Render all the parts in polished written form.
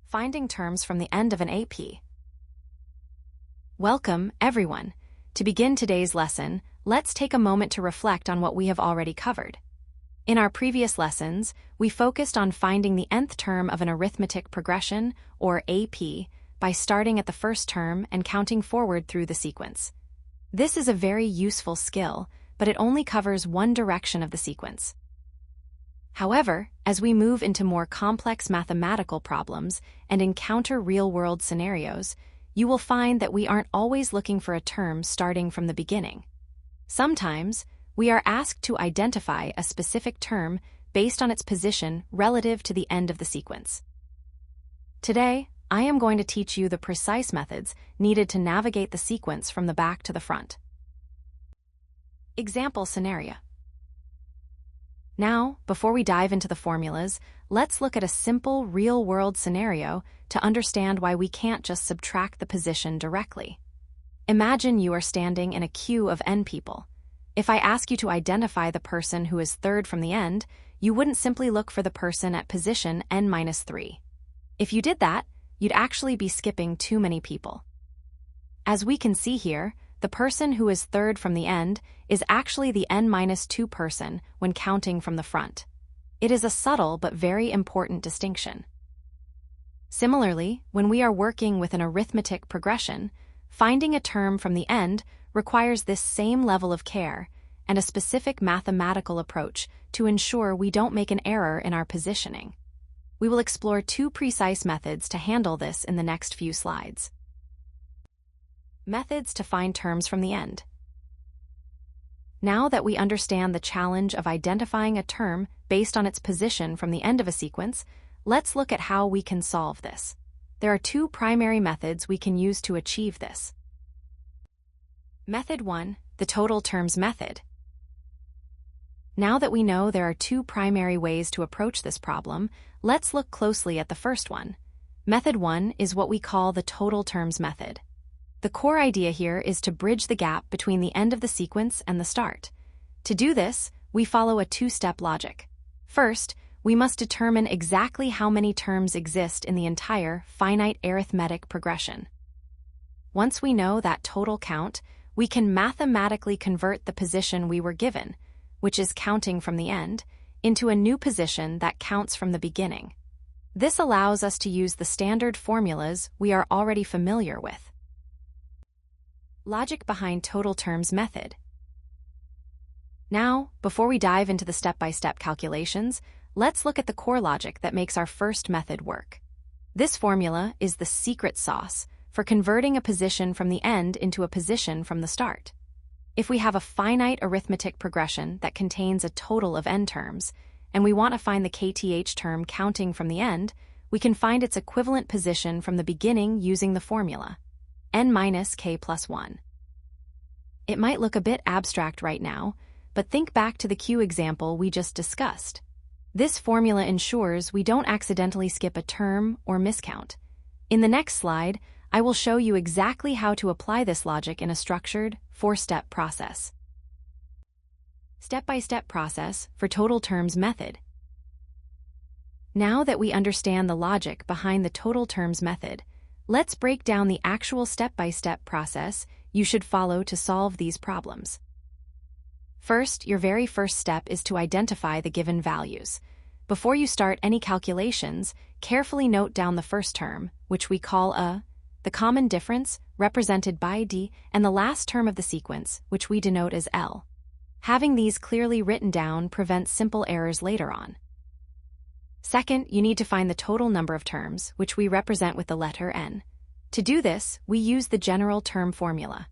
Finding terms from the end of an AP. Welcome, everyone. To begin today's lesson, let's take a moment to reflect on what we have already covered. In our previous lessons, we focused on finding the nth term of an arithmetic progression, or AP, by starting at the first term and counting forward through the sequence. This is a very useful skill, but it only covers one direction of the sequence. However, as we move into more complex mathematical problems and encounter real-world scenarios, you will find that we aren't always looking for a term starting from the beginning. Sometimes, we are asked to identify a specific term based on its position relative to the end of the sequence. Today, I am going to teach you the precise methods needed to navigate the sequence from the back to the front. Example scenario. Now, before we dive into the formulas, let's look at a simple real-world scenario to understand why we can't just subtract the position directly. Imagine you are standing in a queue of n people. If I ask you to identify the person who is third from the end, you wouldn't simply look for the person at position n-3. If you did that, you'd actually be skipping too many people. As we can see here, the person who is third from the end is actually the n-2 person when counting from the front. It is a subtle but very important distinction. Similarly, when we are working with an arithmetic progression, finding a term from the end requires this same level of care and a specific mathematical approach to ensure we don't make an error in our positioning. We will explore two precise methods to handle this in the next few slides. Methods to find terms from the end. Now that we understand the challenge of identifying a term based on its position from the end of a sequence, let's look at how we can solve this. There are two primary methods we can use to achieve this. Method 1, the total terms method. Now that we know there are two primary ways to approach this problem, let's look closely at the first one. Method 1 is what we call the total terms method. The core idea here is to bridge the gap between the end of the sequence and the start. To do this, we follow a two-step logic. First, we must determine exactly how many terms exist in the entire finite arithmetic progression. Once we know that total count, we can mathematically convert the position we were given, which is counting from the end, into a new position that counts from the beginning. This allows us to use the standard formulas we are already familiar with. Logic behind total terms method. Now, before we dive into the step-by-step calculations, let's look at the core logic that makes our first method work. This formula is the secret sauce for converting a position from the end into a position from the start. If we have a finite arithmetic progression that contains a total of n terms, and we want to find the kth term counting from the end, we can find its equivalent position from the beginning using the formula n-k+1. It might look a bit abstract right now, but think back to the Q example we just discussed. This formula ensures we don't accidentally skip a term or miscount. In the next slide, I will show you exactly how to apply this logic in a structured, four-step process. Step-by-step process for total terms method. Now that we understand the logic behind the total terms method, let's break down the actual step-by-step process you should follow to solve these problems. First, your very first step is to identify the given values. Before you start any calculations, carefully note down the first term, which we call a, the common difference, represented by d, and the last term of the sequence, which we denote as L. Having these clearly written down prevents simple errors later on. Second, you need to find the total number of terms, which we represent with the letter n. To do this, we use the general term formula.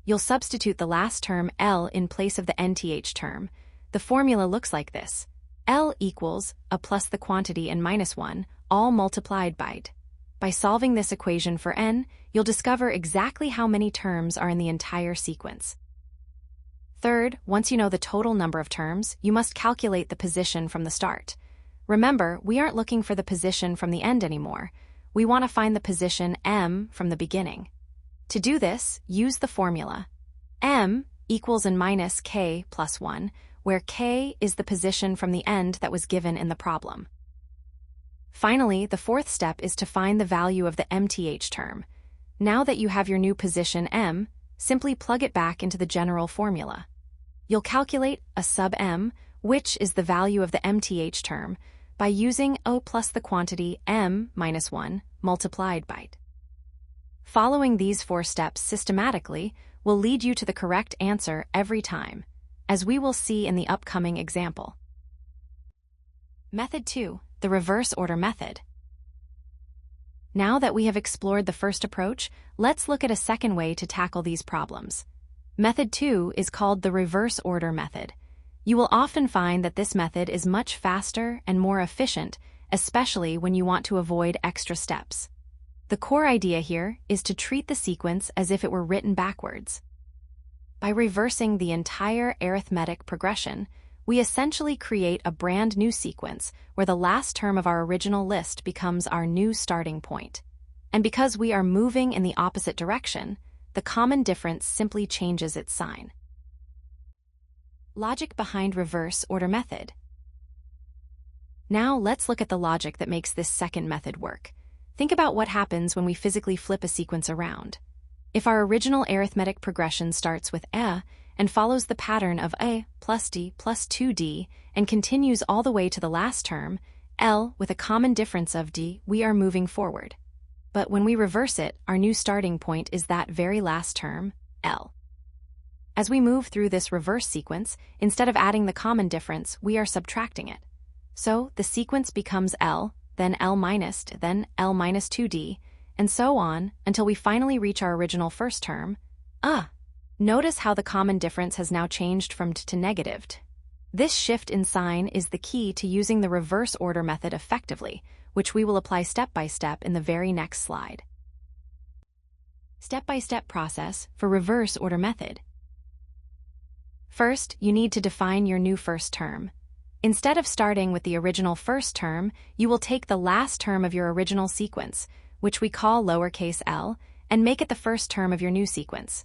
You'll substitute the last term L in place of the nth term. The formula looks like this. L equals a plus the quantity and minus 1, all multiplied by d. By solving this equation for n, you'll discover exactly how many terms are in the entire sequence. Third, once you know the total number of terms, you must calculate the position from the start. Remember, we aren't looking for the position from the end anymore. We want to find the position m from the beginning. To do this, use the formula. M equals n minus k plus 1, where k is the position from the end that was given in the problem. Finally, the fourth step is to find the value of the mth term. Now that you have your new position m, simply plug it back into the general formula. You'll calculate a sub m, which is the value of the mth term, by using O plus the quantity m minus 1 multiplied by it. Following these 4 steps systematically will lead you to the correct answer every time, as we will see in the upcoming example. Method 2, the reverse order method. Now that we have explored the first approach, let's look at a second way to tackle these problems. Method 2 is called the reverse order method. You will often find that this method is much faster and more efficient, especially when you want to avoid extra steps. The core idea here is to treat the sequence as if it were written backwards. By reversing the entire arithmetic progression, we essentially create a brand new sequence where the last term of our original list becomes our new starting point. And because we are moving in the opposite direction, the common difference simply changes its sign. Logic behind reverse order method. Now let's look at the logic that makes this second method work. Think about what happens when we physically flip a sequence around. If our original arithmetic progression starts with a and follows the pattern of a plus d plus 2d and continues all the way to the last term, l, with a common difference of d, we are moving forward. But when we reverse it, our new starting point is that very last term, l. As we move through this reverse sequence, instead of adding the common difference, we are subtracting it. So the sequence becomes l, then l minus, then l minus 2d, and so on until we finally reach our original first term, Notice how the common difference has now changed from t to negative t. This shift in sign is the key to using the reverse order method effectively, which we will apply step by step in the very next slide. Step-by-step process for reverse order method. First, you need to define your new first term. Instead of starting with the original first term, you will take the last term of your original sequence, which we call lowercase l, and make it the first term of your new sequence.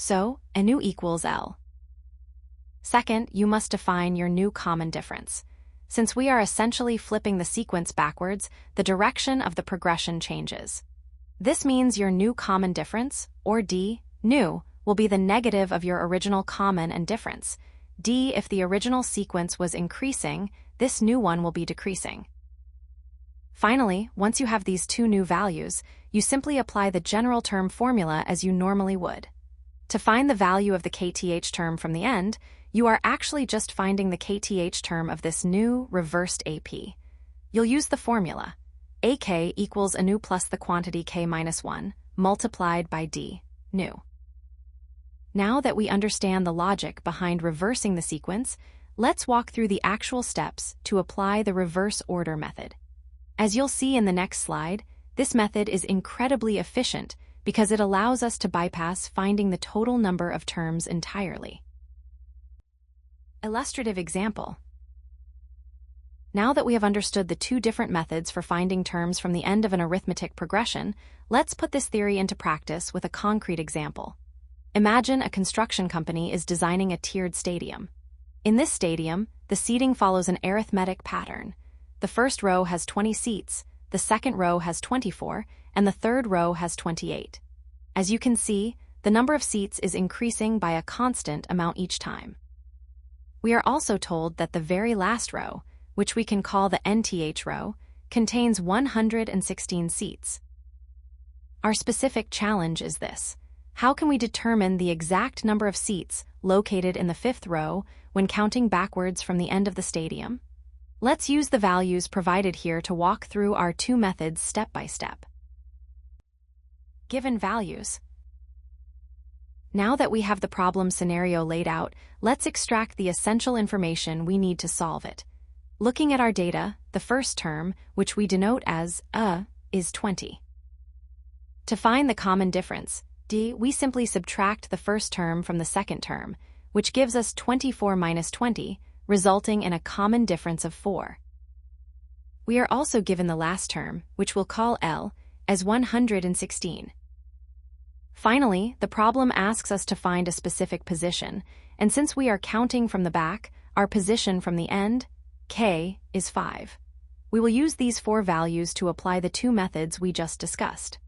So, a new equals l. Second, you must define your new common difference. Since we are essentially flipping the sequence backwards, the direction of the progression changes. This means your new common difference, or d, new, will be the negative of your original common and difference. D, if the original sequence was increasing, this new one will be decreasing. Finally, once you have these two new values, you simply apply the general term formula as you normally would. To find the value of the kth term from the end, you are actually just finding the kth term of this new reversed AP. You'll use the formula AK equals a new plus the quantity k minus 1 multiplied by d, new. Now that we understand the logic behind reversing the sequence, let's walk through the actual steps to apply the reverse order method. As you'll see in the next slide, this method is incredibly efficient because it allows us to bypass finding the total number of terms entirely. Illustrative example. Now that we have understood the two different methods for finding terms from the end of an arithmetic progression, let's put this theory into practice with a concrete example. Imagine a construction company is designing a tiered stadium. In this stadium, the seating follows an arithmetic pattern. The first row has 20 seats, the second row has 24, and the third row has 28. As you can see, the number of seats is increasing by a constant amount each time. We are also told that the very last row, which we can call the nth row, contains 116 seats. Our specific challenge is this. How can we determine the exact number of seats located in the fifth row when counting backwards from the end of the stadium? Let's use the values provided here to walk through our two methods step by step. Given values. Now that we have the problem scenario laid out, let's extract the essential information we need to solve it. Looking at our data, the first term, which we denote as is 20. To find the common difference, d, we simply subtract the first term from the second term, which gives us 24 minus 20, resulting in a common difference of 4. We are also given the last term, which we'll call L, as 116. Finally, the problem asks us to find a specific position, and since we are counting from the back, our position from the end, K, is 5. We will use these four values to apply the two methods we just discussed.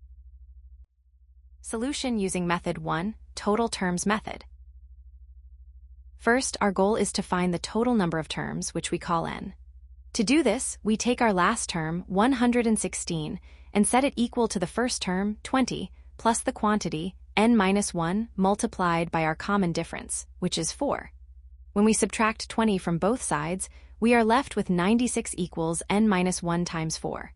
Solution using Method 1, Total Terms Method. First, our goal is to find the total number of terms, which we call n. To do this, we take our last term, 116, and set it equal to the first term, 20, plus the quantity, n-1, multiplied by our common difference, which is 4. When we subtract 20 from both sides, we are left with 96 equals n-1 times 4.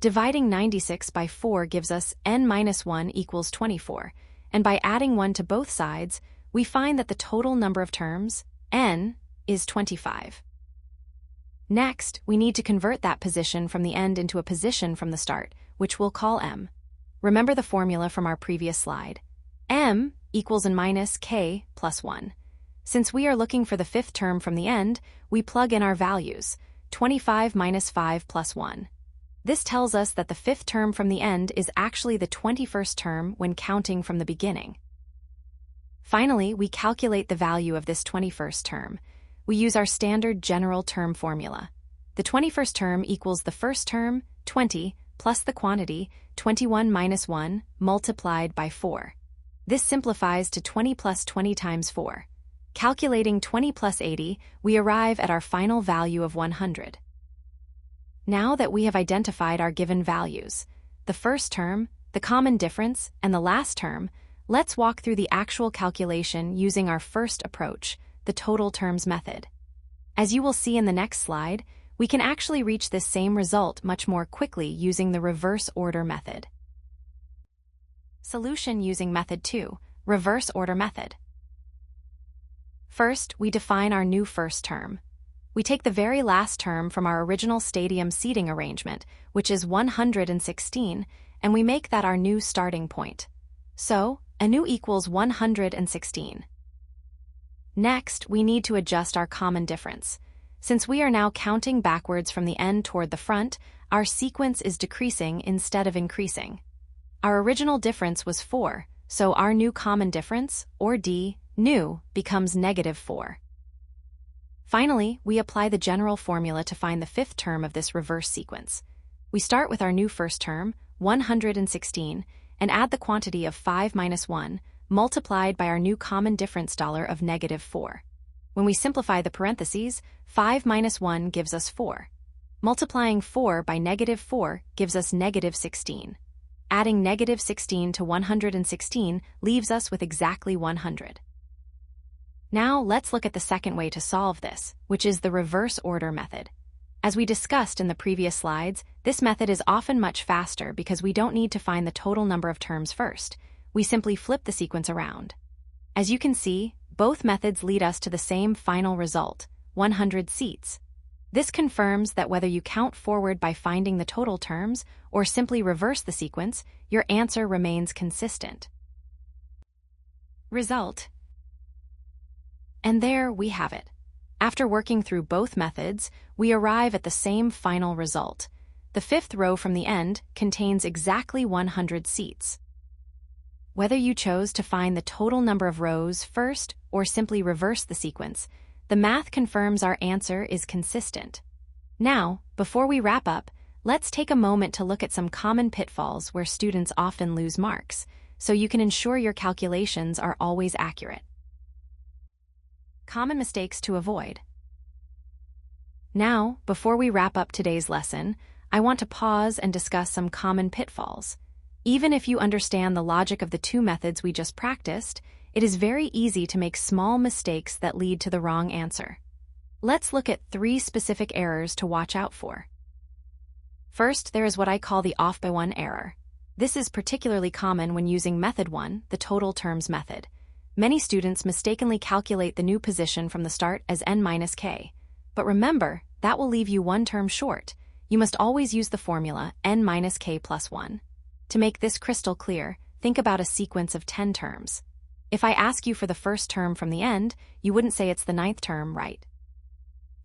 Dividing 96 by 4 gives us n-1 equals 24, and by adding 1 to both sides, we find that the total number of terms, n, is 25. Next, we need to convert that position from the end into a position from the start, which we'll call m. Remember the formula from our previous slide. m equals n minus k plus 1. Since we are looking for the fifth term from the end, we plug in our values, 25 minus 5 plus 1. This tells us that the fifth term from the end is actually the 21st term when counting from the beginning. Finally, we calculate the value of this 21st term. We use our standard general term formula. The 21st term equals the first term, 20, plus the quantity, 21 minus 1, multiplied by 4. This simplifies to 20 plus 20 times 4. Calculating 20 plus 80, we arrive at our final value of 100. Now that we have identified our given values, the first term, the common difference, and the last term, let's walk through the actual calculation using our first approach, the total terms method. As you will see in the next slide, we can actually reach this same result much more quickly using the reverse order method. Solution using Method 2, Reverse Order Method. First, we define our new first term. We take the very last term from our original stadium seating arrangement, which is 116, and we make that our new starting point. So, nu equals 116. Next, we need to adjust our common difference. Since we are now counting backwards from the end toward the front, our sequence is decreasing instead of increasing. Our original difference was 4, so our new common difference, or d, nu, becomes negative 4. Finally, we apply the general formula to find the fifth term of this reverse sequence. We start with our new first term, 116, and add the quantity of 5 minus 1, multiplied by our new common difference of negative 4. When we simplify the parentheses, 5 minus 1 gives us 4. Multiplying 4 by negative 4 gives us negative 16. Adding negative 16 to 116 leaves us with exactly 100. Now let's look at the second way to solve this, which is the reverse order method. As we discussed in the previous slides, this method is often much faster because we don't need to find the total number of terms first. We simply flip the sequence around. As you can see, both methods lead us to the same final result, 100 seats. This confirms that whether you count forward by finding the total terms or simply reverse the sequence, your answer remains consistent. Result. And there we have it. After working through both methods, we arrive at the same final result. The fifth row from the end contains exactly 100 seats. Whether you chose to find the total number of rows first or simply reverse the sequence, the math confirms our answer is consistent. Now, before we wrap up, let's take a moment to look at some common pitfalls where students often lose marks, so you can ensure your calculations are always accurate. Common mistakes to avoid. Now, before we wrap up today's lesson, I want to pause and discuss some common pitfalls. Even if you understand the logic of the two methods we just practiced, it is very easy to make small mistakes that lead to the wrong answer. Let's look at 3 specific errors to watch out for. First, there is what I call the off by 1 error. This is particularly common when using Method 1, the total terms method. Many students mistakenly calculate the new position from the start as n minus k. But remember, that will leave you one term short. You must always use the formula n minus k plus 1. To make this crystal clear, think about a sequence of 10 terms. If I ask you for the first term from the end, you wouldn't say it's the 9th term, right?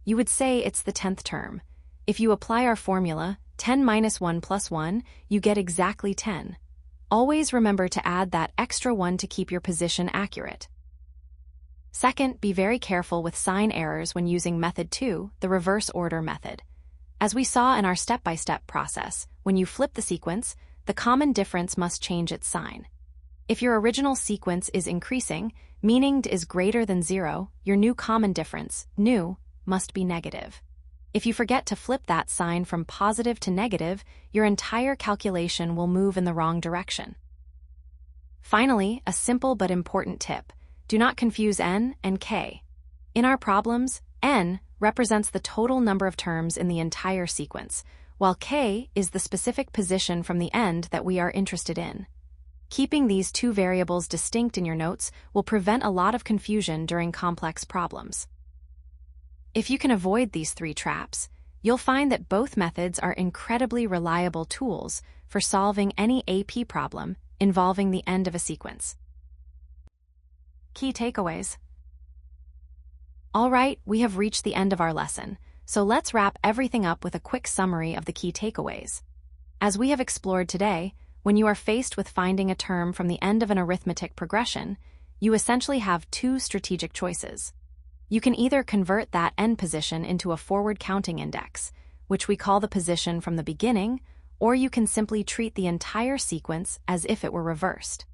You would say it's the 10th term. If you apply our formula, 10 minus 1 plus 1, you get exactly 10. Always remember to add that extra 1 to keep your position accurate. Second, be very careful with sign errors when using Method 2, the reverse order method. As we saw in our step-by-step process, when you flip the sequence, the common difference must change its sign. If your original sequence is increasing, meaning d is greater than 0, your new common difference, nu, must be negative. If you forget to flip that sign from positive to negative, your entire calculation will move in the wrong direction. Finally, a simple but important tip: do not confuse n and k. In our problems, n represents the total number of terms in the entire sequence, while k is the specific position from the end that we are interested in. Keeping these two variables distinct in your notes will prevent a lot of confusion during complex problems. If you can avoid these three traps, you'll find that both methods are incredibly reliable tools for solving any AP problem involving the end of a sequence. Key takeaways. All right, we have reached the end of our lesson, so let's wrap everything up with a quick summary of the key takeaways. As we have explored today, when you are faced with finding a term from the end of an arithmetic progression, you essentially have two strategic choices. You can either convert that end position into a forward counting index, which we call the position from the beginning, or you can simply treat the entire sequence as if it were reversed.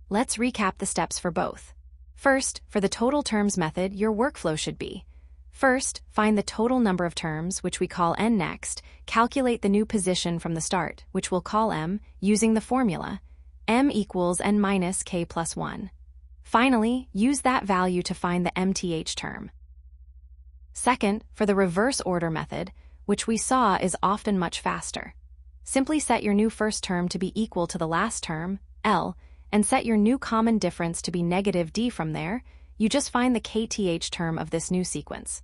Let's recap the steps for both. First, for the total terms method, your workflow should be: first, find the total number of terms, which we call n. Next, calculate the new position from the start, which we'll call m, using the formula m equals n minus k plus 1. Finally, use that value to find the mth term. Second, for the reverse order method, which we saw is often much faster. Simply set your new first term to be equal to the last term, L, and set your new common difference to be negative d. From there, you just find the kth term of this new sequence.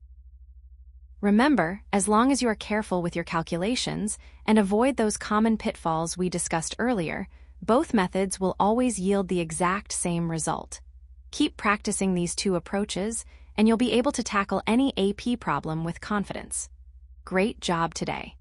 Remember, as long as you are careful with your calculations and avoid those common pitfalls we discussed earlier, both methods will always yield the exact same result. Keep practicing these two approaches, and you'll be able to tackle any AP problem with confidence. Great job today!